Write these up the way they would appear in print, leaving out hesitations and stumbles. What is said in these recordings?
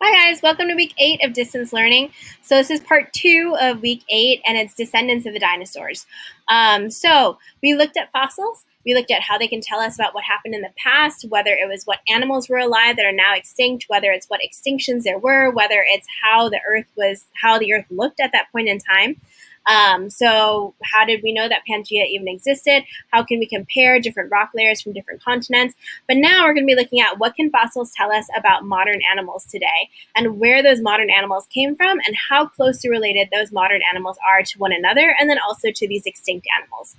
Hi guys, welcome to week 8 of distance learning. So this is part 2 of week 8 and it's Descendants of the Dinosaurs. So we looked at fossils, we looked at how they can tell us about what happened in the past, whether it was what animals were alive that are now extinct, whether it's what extinctions there were, whether it's how the earth looked at that point in time. So how did we know that Pangea even existed? How can we compare different rock layers from different continents? But now we're going to be looking at what can fossils tell us about modern animals today and where those modern animals came from and how closely related those modern animals are to one another and then also to these extinct animals.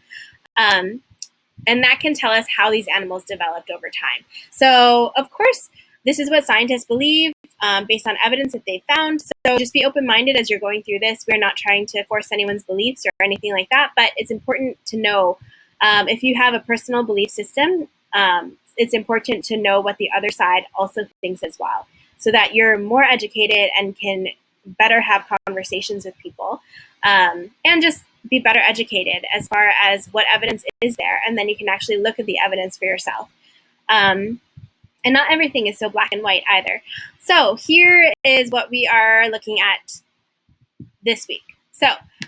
And that can tell us how these animals developed over time. So, of course, this is what scientists believe based on evidence that they found. So just be open-minded as you're going through this. We're not trying to force anyone's beliefs or anything like that, but it's important to know if you have a personal belief system, it's important to know what the other side also thinks as well, so that you're more educated and can better have conversations with people and just be better educated as far as what evidence is there, and then you can actually look at the evidence for yourself. And not everything is so black and white either. So here is what we are looking at this week. So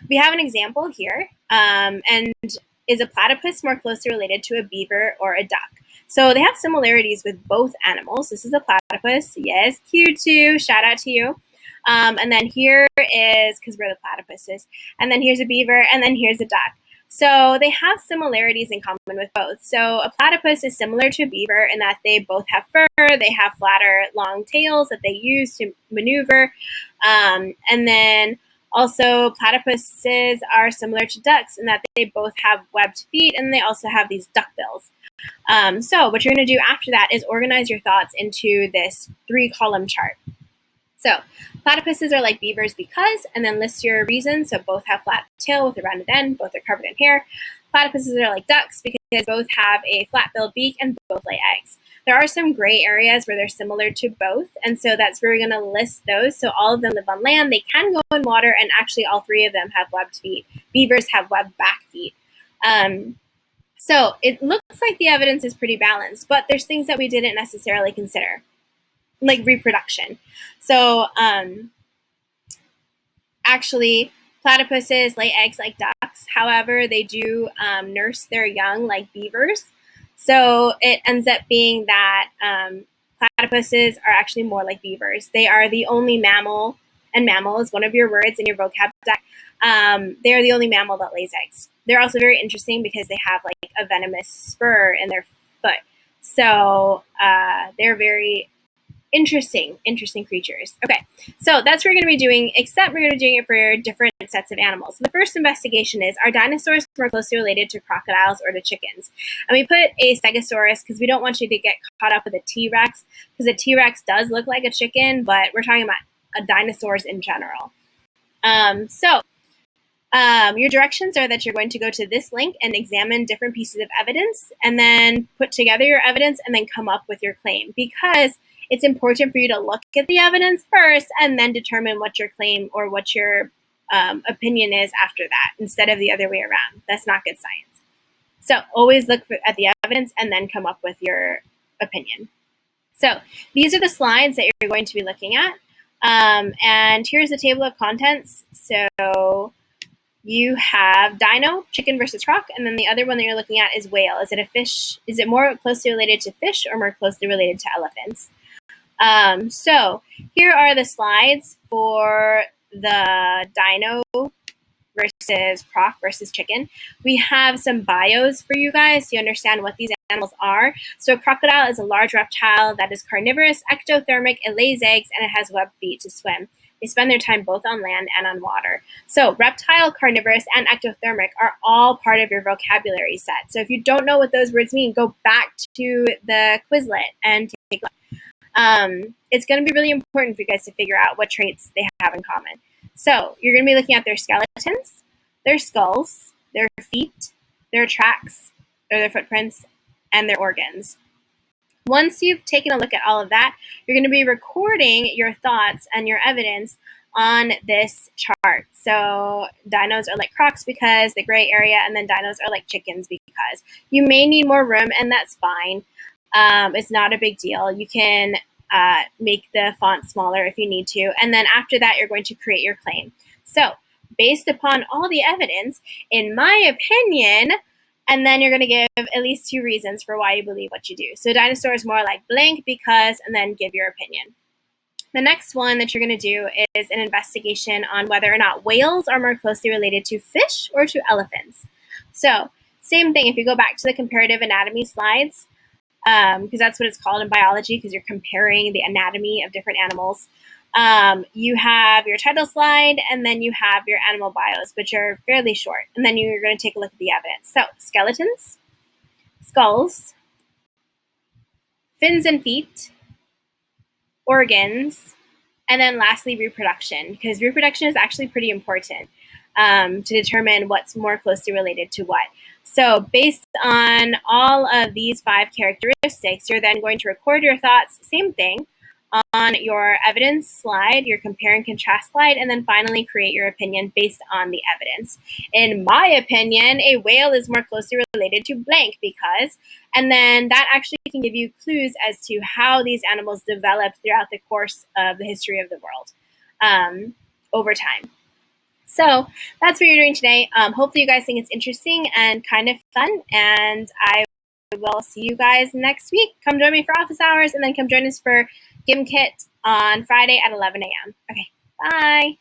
we have an example here, and is a platypus more closely related to a beaver or a duck? So they have similarities with both animals. This is a platypus. Yes, cute too. Shout out to you. And then here is, because we're the platypuses, and then here's a beaver, and then here's a duck. So they have similarities in common with both. So a platypus is similar to a beaver in that they both have fur, they have flatter, long tails that they use to maneuver. And then also platypuses are similar to ducks in that they both have webbed feet and they also have these duck bills. So what you're going to do after that is organize your thoughts into this 3-column chart. So platypuses are like beavers because, and then list your reasons. So both have flat tail with a rounded end, both are covered in hair. Platypuses are like ducks because both have a flat-billed beak and both lay eggs. There are some gray areas where they're similar to both, and so that's where we're going to list those. So all of them live on land, they can go in water, and actually all 3 of them have webbed feet. Beavers have webbed back feet. So it looks like the evidence is pretty balanced, but there's things that we didn't necessarily consider, like reproduction. So actually, platypuses lay eggs like ducks. However, they do nurse their young like beavers. So it ends up being that platypuses are actually more like beavers. They are the only mammal, and mammal is one of your words in your vocab deck. They are the only mammal that lays eggs. They're also very interesting because they have like a venomous spur in their foot. So they're very interesting creatures. Okay, so that's what we're going to be doing, except we're going to be doing it for different sets of animals. So the first investigation is, are dinosaurs more closely related to crocodiles or to chickens? And we put a stegosaurus because we don't want you to get caught up with a T-Rex, because a T-Rex does look like a chicken, but we're talking about dinosaurs in general. Your directions are that you're going to go to this link and examine different pieces of evidence and then put together your evidence and then come up with your claim, because it's important for you to look at the evidence first and then determine what your claim or what your opinion is after that, instead of the other way around. That's not good science. So always look at the evidence and then come up with your opinion. So these are the slides that you're going to be looking at. And here's the table of contents. So you have dino, chicken versus croc, and then the other one that you're looking at is whale. Is it a fish? Is it more closely related to fish or more closely related to elephants? So here are the slides for the dino versus croc versus chicken. We have some bios for you guys so you understand what these animals are. So a crocodile is a large reptile that is carnivorous, ectothermic, it lays eggs, and it has webbed feet to swim. They spend their time both on land and on water. So reptile, carnivorous, and ectothermic are all part of your vocabulary set. So if you don't know what those words mean, go back to the Quizlet and take a look. It's going to be really important for you guys to figure out what traits they have in common. So you're going to be looking at their skeletons, their skulls, their feet, their tracks, or their footprints, and their organs. Once you've taken a look at all of that, you're going to be recording your thoughts and your evidence on this chart. So dinos are like crocs because the gray area, and then dinos are like chickens because you may need more room, and that's fine. It's not a big deal. You can make the font smaller if you need to. And then after that, you're going to create your claim. So based upon all the evidence, in my opinion, and then you're going to give at least 2 reasons for why you believe what you do. So dinosaur is more like blank because, and then give your opinion. The next one that you're going to do is an investigation on whether or not whales are more closely related to fish or to elephants. So same thing, if you go back to the comparative anatomy slides, because that's what it's called in biology, because you're comparing the anatomy of different animals. You have your title slide, and then you have your animal bios, which are fairly short. And then you're going to take a look at the evidence. So skeletons, skulls, fins and feet, organs, and then lastly, reproduction, because reproduction is actually pretty important to determine what's more closely related to what. So based on all of these 5 characteristics, you're then going to record your thoughts, same thing, on your evidence slide, your compare and contrast slide, and then finally create your opinion based on the evidence. In my opinion, a whale is more closely related to blank because, and then that actually can give you clues as to how these animals developed throughout the course of the history of the world over time. So that's what you're doing today. Hopefully you guys think it's interesting and kind of fun, and I will see you guys next week. Come join me for office hours, and then come join us for Gym Kit on Friday at 11 a.m. Okay, bye.